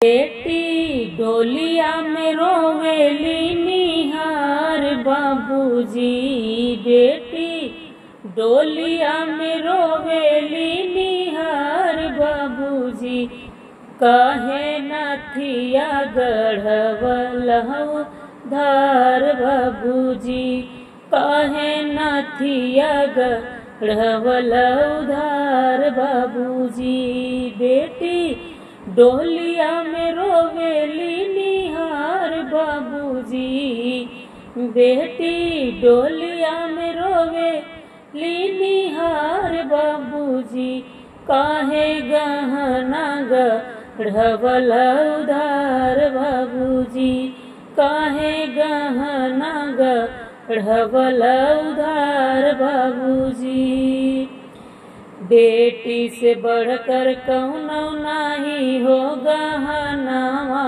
बेटी डोलिया में रोवेली निहार बाबूजी, बेटी डोलिया में रोवेली निहार बाबूजी, काहे नथिया गढ़वलहु धार बाबूजी, काहे नथिया गढ़वलहु धार बाबूजी। बेटी डोलिया में रोवेली निहार बाबूजी, बेटी डोलिया में रोवेली निहार बाबूजी, काहे गहना गढ़वलहु धार बाबूजी, काहे गहना गढ़वलहु धार बाबूजी। बेटी से बढ़कर कौनो नाही हो गहनावा,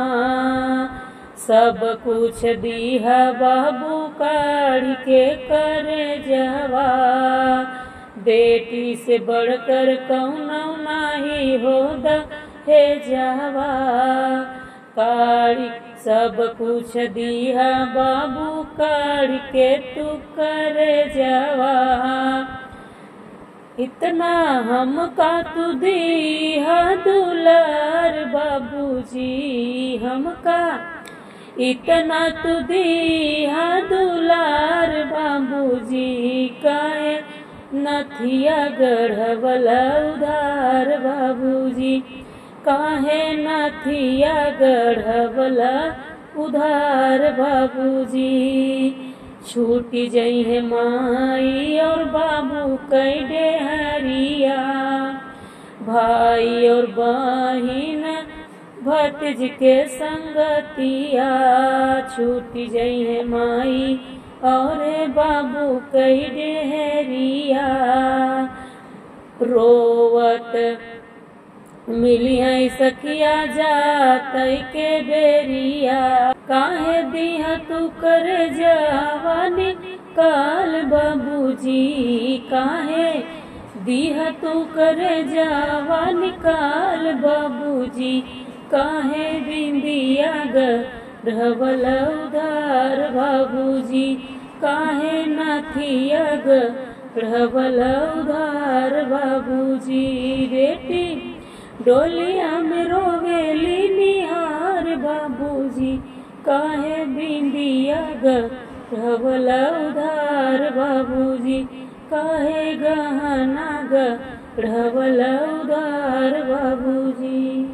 सब कुछ दीहा बाबू काढ़ी के करे जवा, बेटी से बढ़कर कौनो नाही हो दहे जवा, काढ़ी सब कुछ दीहा बाबू काढ़ी के तू करे जवा। इतना हमका तू दीहा दुलार बाबूजी, हमका इतना तू दीहा दुलार बाबूजी, काहे नथिया गढ़वलहु धार बाबूजी, काहे नथिया गढ़वलहु धार बाबूजी। छूट जई है माई और बाबू कई डेहरिया, भाई और बहिन भतीज के संगतिया, छूट जई है माई और बाबू कई डेहरिया, रोवत मिली है सखिया जात के बेरिया, काहे दीहा तू करे जवानी काल बाबूजी, काहे दीहा तू करे जवानी काल बाबूजी, काहे बिंदिया गढ़वलहु धार बाबूजी, काहे नथिया गढ़वलहु धार बाबूजी। बेटी डोलिया में रोवेली निहार बाबूजी, काहे बिंदिया गढ़वलहु धार बाबूजी, काहे गहना गढ़वलहु धार बाबूजी।